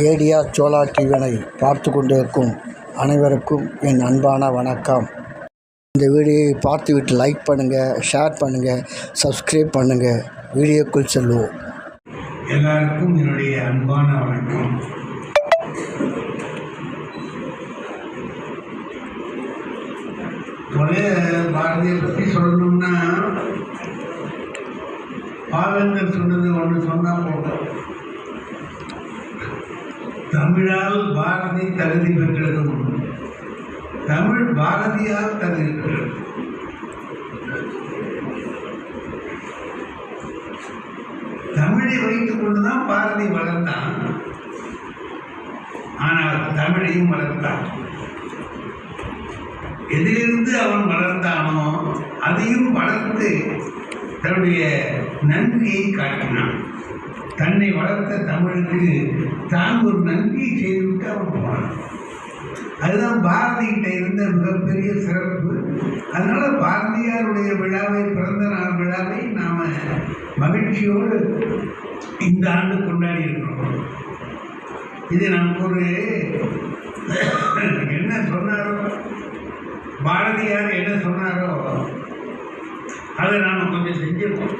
ஏடியா சோலா டிவியை பார்த்து கொண்டிருக்கும் அனைவருக்கும் என் அன்பான வணக்கம். இந்த வீடியோவை பார்த்துவிட்டு லைக் பண்ணுங்கள், ஷேர் பண்ணுங்கள், சப்ஸ்கிரைப் பண்ணுங்கள். வீடியோக்குள் செல்வோம். எல்லாருக்கும் என்னுடைய அன்பான வணக்கம். பாரதியை பற்றி சொல்லணும்னா, பாவேந்தர் சொன்னது ஒன்று சொன்னால் போதும். தமிழால் பாரதி தகுதி பெற்றதும் தமிழ் பாரதியால் தகுதி பெற்றது. தமிழை வைத்துக் கொண்டுதான் பாரதி வளர்ந்தான். ஆனால் தமிழையும் வளர்த்தான். எதிலிருந்து அவன் வளர்ந்தானோ அதையும் வளர்த்து தன்னுடைய நன்றியை காட்டினான். தன்னை வளர்த்த தமிழுக்கு தான் ஒரு நன்றியை செய்துவிட்டு அவன் போனான். அதுதான் பாரதிகிட்ட இருந்த மிகப்பெரிய சிறப்பு. அதனால பாரதியாருடைய விழாவை, பிறந்த நாள் விழாவை நாம மகிழ்ச்சியோடு இந்த ஆண்டு கொண்டாடி இருக்கிறோம். இது நமக்கு ஒரு என்ன சொன்னாரோ, பாரதியார் என்ன சொன்னாரோ அதை நாம கொஞ்சம் செஞ்சிருக்கோம்.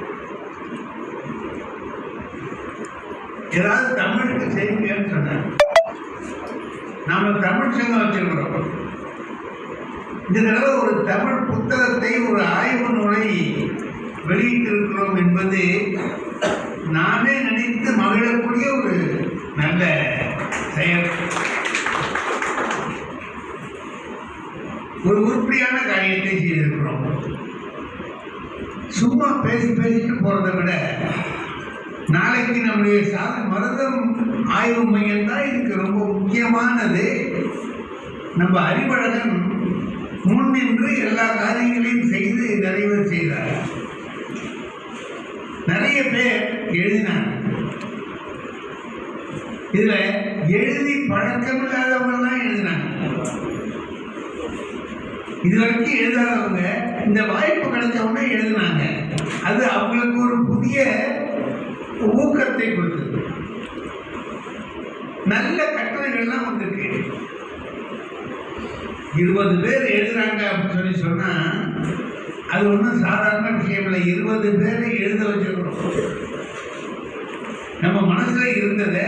ஏதாவது தமிழுக்கு செய்யுங்கன்னு சொன்னார். நாம தமிழ் சங்கம் வச்சிருக்கிறோம். இந்த தடவை ஒரு தமிழ் புத்தகத்தை, ஒரு ஆய்வு நூலை வெளியிட்டிருக்கிறோம் என்பது நானே நினைத்து மகிழக்கூடிய ஒரு நல்ல செயல். ஒரு உருப்படியான காரியத்தை செய்திருக்கிறோம். சும்மா பேசிட்டு போறதை விட நாளைக்கு நம்முடைய மருதம் ஆய்வு மையம் தான் இதுக்கு ரொம்ப முக்கியமானது. நம்ம அறிவழகன் முன்னின்று எல்லா காரியங்களையும் செய்து நிறைவு செய்தார். நிறைய பேர் எழுதினார். இதுல எழுதி பழக்கமில்லாதவங்கலாம் எழுதினாங்க. இதுவரைக்கும் எழுதாதவங்க இந்த வாய்ப்பு கிடைச்சவங்க எழுதினாங்க. அது அவங்களுக்கு ஒரு புதிய ஊக்கத்தை கொடுத்தது. நல்ல கட்டுரைகள்லாம் வந்திருக்கு. 20 பேர் எழுதுறாங்க அப்படின்னு சொன்னா அது ஒன்றும் சாதாரண விஷயம் இல்லை. 20 பேரை எழுத வச்சிருக்கிறோம். நம்ம மனசுல இருந்ததை,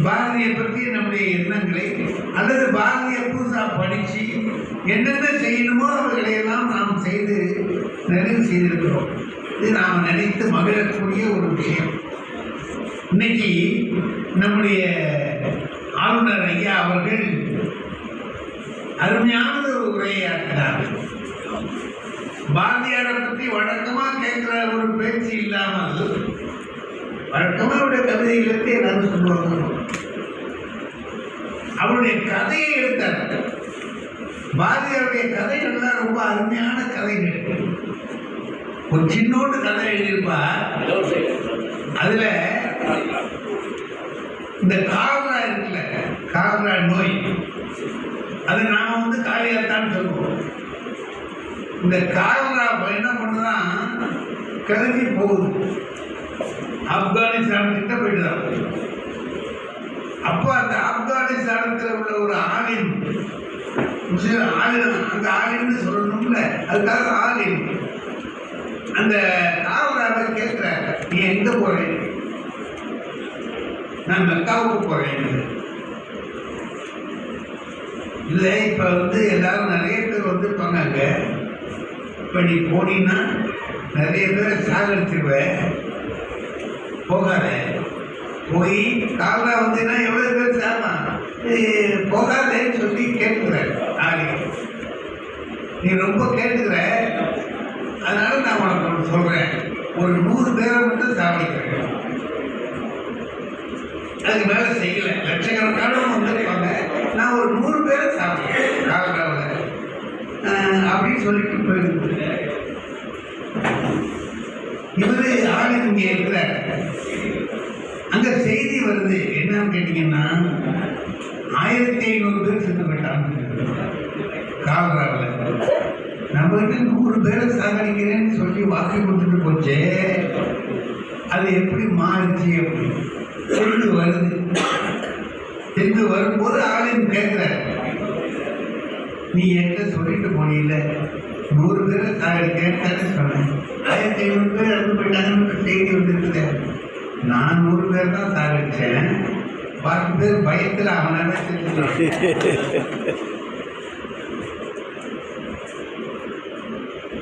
பாரதியை பற்றி நம்முடைய எண்ணங்களை, அல்லது பாரதியை புதுசா படிச்சு என்னென்ன செய்யணுமோ அவர்களையெல்லாம் நாம் செய்து நிறைவு செய்திருக்கிறோம். இது நாம் நினைத்து மகிழக்கூடிய ஒரு விஷயம். இன்னைக்கு நம்முடைய ஆளுநர் ஐயா அவர்கள் அருமையான ஒரு உரையாற்றினார். பாரதியாரை பற்றி வழக்கமா கேட்கிற ஒரு பேச்சு இல்லாமல், வழக்கமா அவருடைய கவிதைகளுக்கு எல்லாரும் சொல்லுவாங்க. அவருடைய கதையை எடுத்தார். பாரதியாருடைய கதைகள்லாம் ரொம்ப அருமையான கதைகள். ஒரு சின்னோண்டு கதை எழுதியிருப்பார். அதுல இந்த காலரா இருக்குல்ல, காலரா நோய், அது நாம காலியாத்தான் சொல்லுவோம். இந்த காலரா என்ன பண்ணுதான், கிளம்பி போகுது, ஆப்கானிஸ்தான் கிட்ட போயிட்டுதான். அப்போ அந்த ஆப்கானிஸ்தானத்தில் உள்ள ஒரு ஆலிம், அந்த ஆலிம்னு சொல்லணும்ல, அதுக்காக ஆலிம் அந்த காவலாவை கேட்கிறார், நீ எங்க போறேன்? நான் மெக்காவுக்கு போறேன். இல்லை, இப்ப எல்லாரும் நிறைய பேர் வந்திருப்பாங்க அங்க. இப்ப நீ போனீங்கன்னா நிறைய பேரை சாகடிச்சிருவேன், போகாத. போய் காவலா வந்தீங்கன்னா எவ்வளவு பேர் சாகலாம், போகாதேன்னு சொல்லி கேட்கிறார் ஆலிம். நீ ரொம்ப கேட்டுக்கிற, அதனால நான் உனக்கு சொல்றேன், ஒரு 100 பேரை மட்டும் சாவடிக்கிறேன். அதுக்கு மேல செய்யல, லட்சக்கணக்கான வந்திருப்பாங்க, நான் ஒரு 100 பேரை சாப்பிடுறேன் காலகாவில் அப்படின்னு சொல்லிட்டு போயிருக்கு. இவரு ஆளுங்க இங்க இருக்கிறார். அங்க செய்தி வருது, என்னன்னு கேட்டீங்கன்னா 1500 பேர் செத்து போயிட்டாங்க காலகாவில். நம்ம 100 பேரை சாகடிக்கிறேன்னு சொல்லி வாக்கு கொடுத்துட்டு போச்சே, அது எப்படி மாறுச்சு அப்படி சொல்லி வருது. நீ என்கிட்ட சொல்லிட்டு போனீல்ல 100 பேரை கேட்டான்னு சொன்னேன். 1500 பேர் இறந்து போயிட்டாங்கன்னு செய்தி வந்துருக்குது. நான் 100 பேர் தான் சாகடிச்சேன். 10 பேர் பயத்தில் அவனால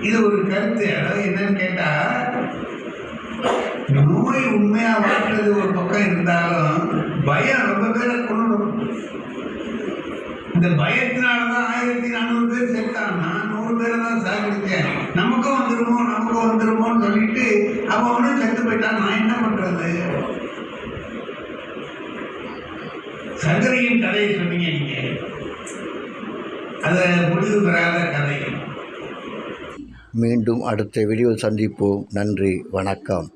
இது ஒரு கருத்து. அதாவது என்னன்னு கேட்டா, நோய் உண்மையா வாழ்றது ஒரு பக்கம் இருந்தாலும் பயம் ரொம்ப பேரை கொள்ளணும். இந்த பயத்தினாலதான் 1400 பேர் செத்தான். நான் 100 பேரை தான் சாகடிச்சேன். நமக்கும் வந்துருமோன்னு சொல்லிட்டு அவனும் செத்து போயிட்டான். நான் என்ன பண்றது? சங்கரியின் கதையை சொன்னீங்க நீங்க, அத முடிவு பெறாத கதை. மீண்டும் அடுத்த வீடியோவில் சந்திப்போம். நன்றி, வணக்கம்.